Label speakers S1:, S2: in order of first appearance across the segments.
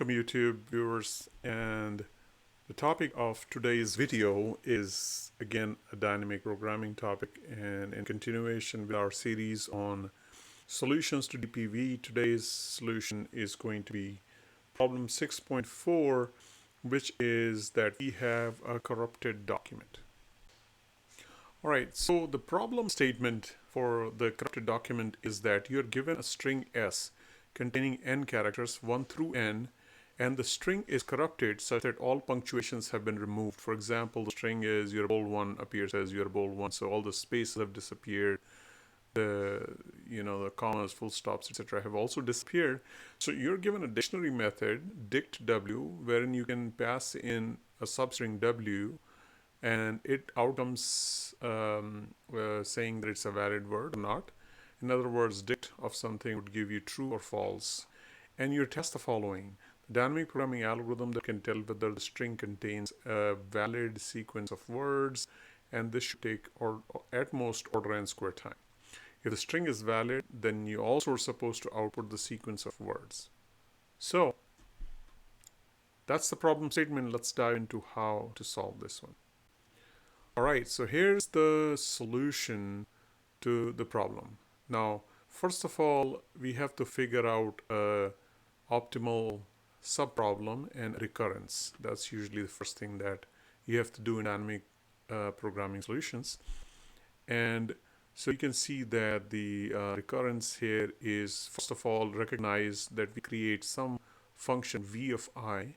S1: Welcome YouTube viewers, and the topic of today's video is again a dynamic programming topic, and in continuation with our series on solutions to DPV, today's solution is going to be problem 6.4, which is that we have a corrupted document. Alright, so the problem statement for the corrupted document is that you're given a string S containing n characters 1 through n, and the string is corrupted such that all punctuations have been removed. For example, the string is your bold 1 appears as your bold 1, so all the spaces have disappeared. The commas, full stops, etc. have also disappeared. So you're given a dictionary method, dict_w, wherein you can pass in a substring w, and it outcomes saying that it's a valid word or not. In other words, dict of something would give you true or false. And you test the following: the dynamic programming algorithm that can tell whether the string contains a valid sequence of words, and this should take at most order n square time. If the string is valid, then you also are supposed to output the sequence of words. So that's the problem statement. Let's dive into how to solve this one. Alright, so here's the solution to the problem. Now, first of all, we have to figure out an optimal subproblem and recurrence. That's usually the first thing that you have to do in dynamic programming solutions. And so you can see that the recurrence here is, first of all, recognize that we create some function v of I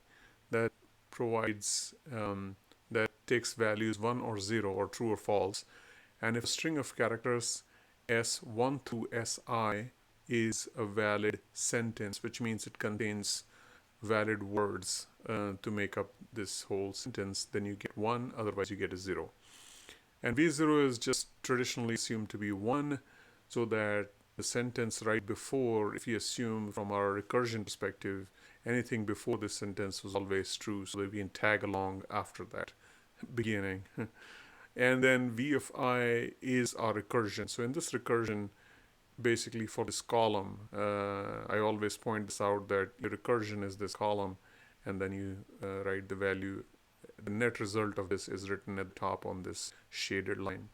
S1: that provides that takes values 1 or 0 or true or false, and if a string of characters S1 through Si is a valid sentence, which means it contains valid words to make up this whole sentence, then you get 1, otherwise you get a 0. And V0 is just traditionally assumed to be 1, so that the sentence right before, if you assume from our recursion perspective, anything before this sentence was always true, so that we can tag along after that beginning. And then V of I is our recursion. So in this recursion, basically for this column, I always point this out that your recursion is this column, and then you write the value. The net result of this is written at the top on this shaded line.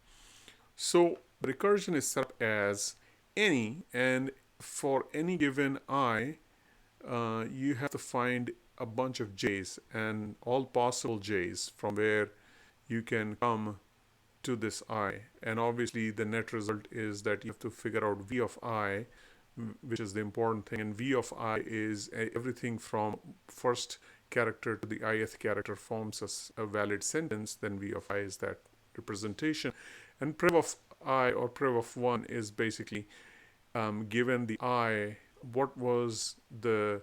S1: So recursion is set up as any, and for any given I, you have to find a bunch of j's and all possible j's from where you can come to this I. And obviously the net result is that you have to figure out v of I, which is the important thing. And v of I is everything from first character to the ith character forms a valid sentence. Then v of I is that representation. And prev of I, or prev of 1, is basically given the I, what was the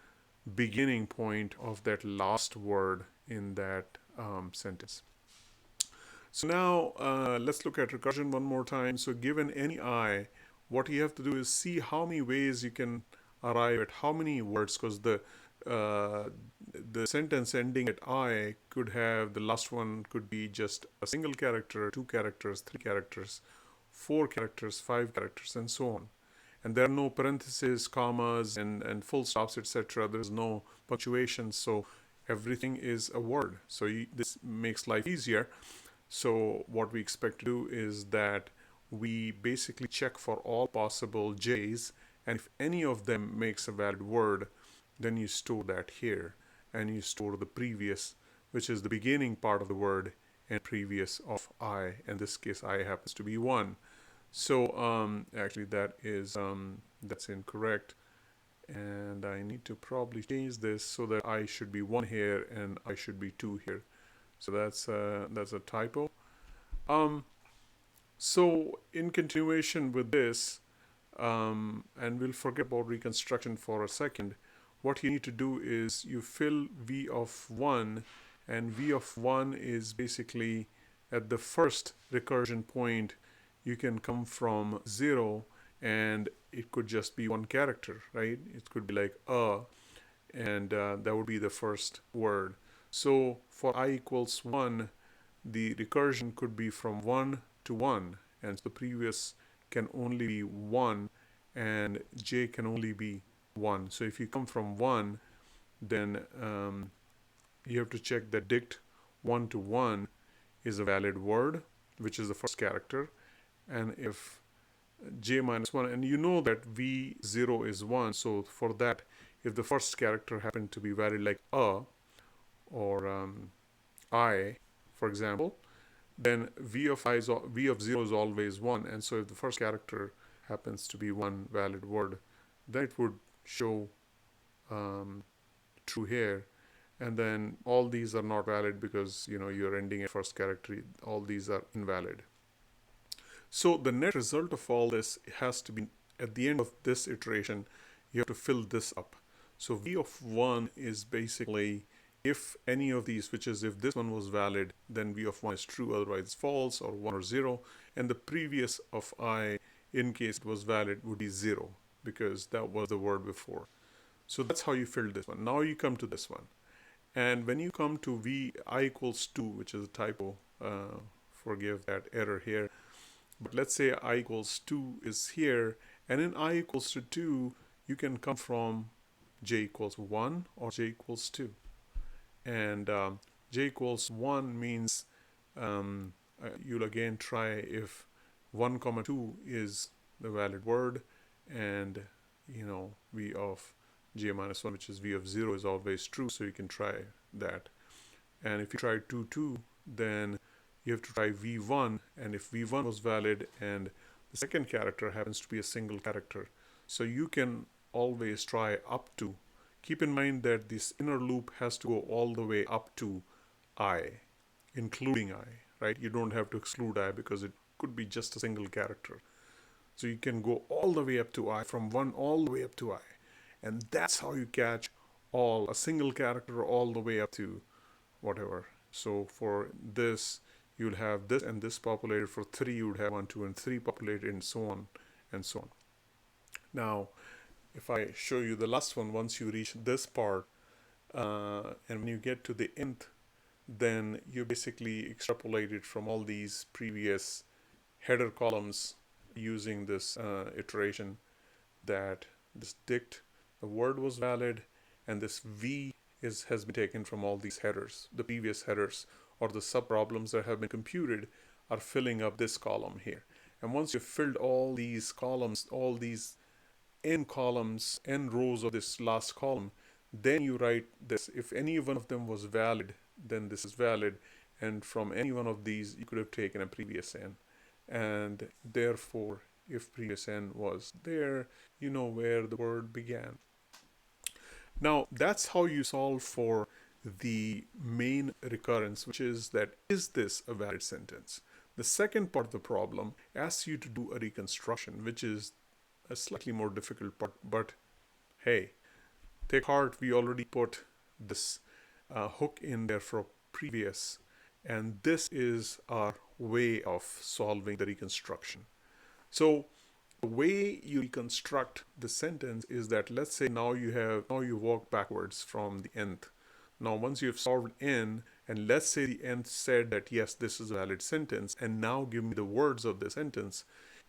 S1: beginning point of that last word in that sentence. So now let's look at recursion one more time. So given any I, what you have to do is see how many ways you can arrive at how many words, because the sentence ending at I could have, the last one could be just a single character, 2 characters, 3 characters, 4 characters, 5 characters, and so on. And there are no parentheses, commas, and full stops, etc. There's no punctuation, so everything is a word. So this makes life easier. So what we expect to do is that we basically check for all possible j's, and if any of them makes a valid word, then you store that here, and you store the previous, which is the beginning part of the word, and previous of I. In this case, I happens to be 1. So actually that is that's incorrect, and I need to probably change this so that I should be 1 here and I should be 2 here. So that's a typo. So in continuation with this, and we'll forget about reconstruction for a second, what you need to do is you fill v of 1, and v of 1 is basically at the first recursion point. You can come from 0, and it could just be 1 character, right? It could be like and that would be the first word. So for I equals 1, the recursion could be from 1 to 1, and the previous can only be 1, and j can only be 1. So if you come from 1, then you have to check that dict 1 to 1 is a valid word, which is the first character. And if j minus 1, and you know that v0 is 1, so for that, if the first character happened to be valid, like or I, for example, then v of 0 is always 1. And so if the first character happens to be one valid word, then it would show true here. And then all these are not valid because you're ending a first character. All these are invalid. So the net result of all this has to be, at the end of this iteration, you have to fill this up. So v of 1 is basically if any of these, which is if this one was valid, then v of 1 is true, otherwise it's false, or 1 or 0. And the previous of I, in case it was valid, would be 0 because that was the word before. So that's how you filled this one. Now you come to this one. And when you come to I equals 2, which is a typo, forgive that error here, but let's say I equals 2 is here, and in I equals to 2, you can come from j equals 1 or j equals 2. And j equals 1 means you'll again try if 1 comma 2 is the valid word, and v of j minus 1, which is v of 0, is always true, so you can try that. And if you try 2 2, then you have to try v1, and if v1 was valid and the second character happens to be a single character, so you can always try up to. Keep in mind that this inner loop has to go all the way up to I, including I, right? You don't have to exclude I because it could be just a single character. So you can go all the way up to I, from 1 all the way up to I. And that's how you catch a single character all the way up to whatever. So for this, you'll have this and this populated. For 3, you would have 1, 2, and 3 populated, and so on and so on. Now, if I show you the last one, once you reach this part, and when you get to the nth, then you basically extrapolate it from all these previous header columns using this iteration that this dict, the word was valid, and this v has been taken from all these headers. The previous headers or the sub-problems that have been computed are filling up this column here. And once you've filled all these columns, all these n columns, n rows of this last column, then you write this. If any one of them was valid, then this is valid. And from any one of these, you could have taken a previous n. And therefore, if previous n was there, you know where the word began. Now, that's how you solve for the main recurrence, which is that, is this a valid sentence? The second part of the problem asks you to do a reconstruction, which is a slightly more difficult part, but hey, take heart, we already put this hook in there for previous, and this is our way of solving the reconstruction. So the way you reconstruct the sentence is that, let's say now you walk backwards from the nth. Now once you've solved n, and let's say the nth said that yes, this is a valid sentence, and now give me the words of the sentence,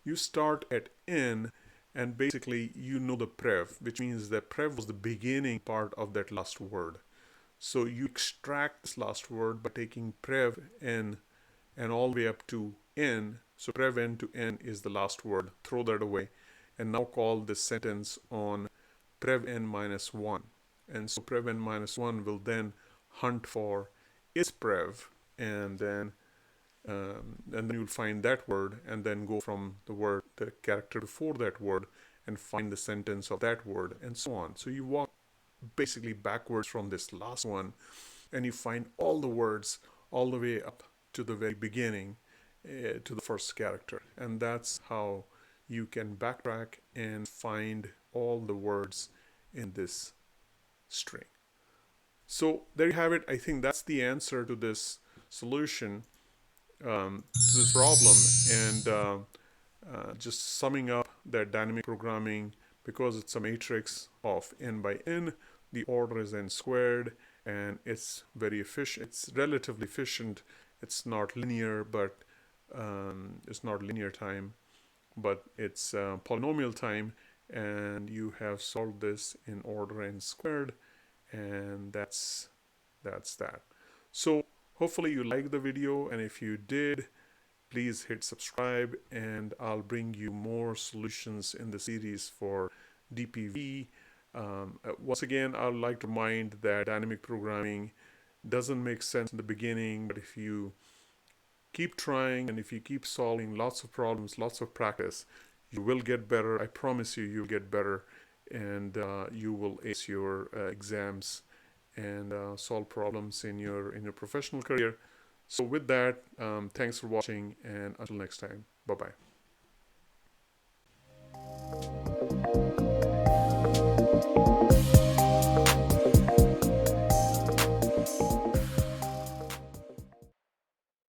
S1: you start at n, and basically you know the prev, which means that prev was the beginning part of that last word. So you extract this last word by taking prev n and all the way up to n. So prev n to n is the last word. Throw that away. And now call this sentence on prev n minus 1. And so prev n minus 1 will then hunt for its prev, and then you'll find that word, and then go from the character before that word, and find the sentence of that word, and so on. So you walk basically backwards from this last one, and you find all the words all the way up to the very beginning, to the first character. And that's how you can backtrack and find all the words in this string. So there you have it. I think that's the answer to this solution, to this problem. And just summing up that dynamic programming, because it's a matrix of n by n, the order is n squared, and it's very efficient. It's relatively efficient. It's not linear, but it's not linear time, but it's polynomial time, and you have solved this in order n squared, And that's that. So hopefully you liked the video, and if you did, please hit subscribe, and I'll bring you more solutions in the series for DPV. Once again, I'd like to remind that dynamic programming doesn't make sense in the beginning, but if you keep trying and if you keep solving lots of problems, lots of practice, you will get better. I promise you, you'll get better, and you will ace your exams and solve problems in your professional career. So with that, thanks for watching, and until next time, bye bye.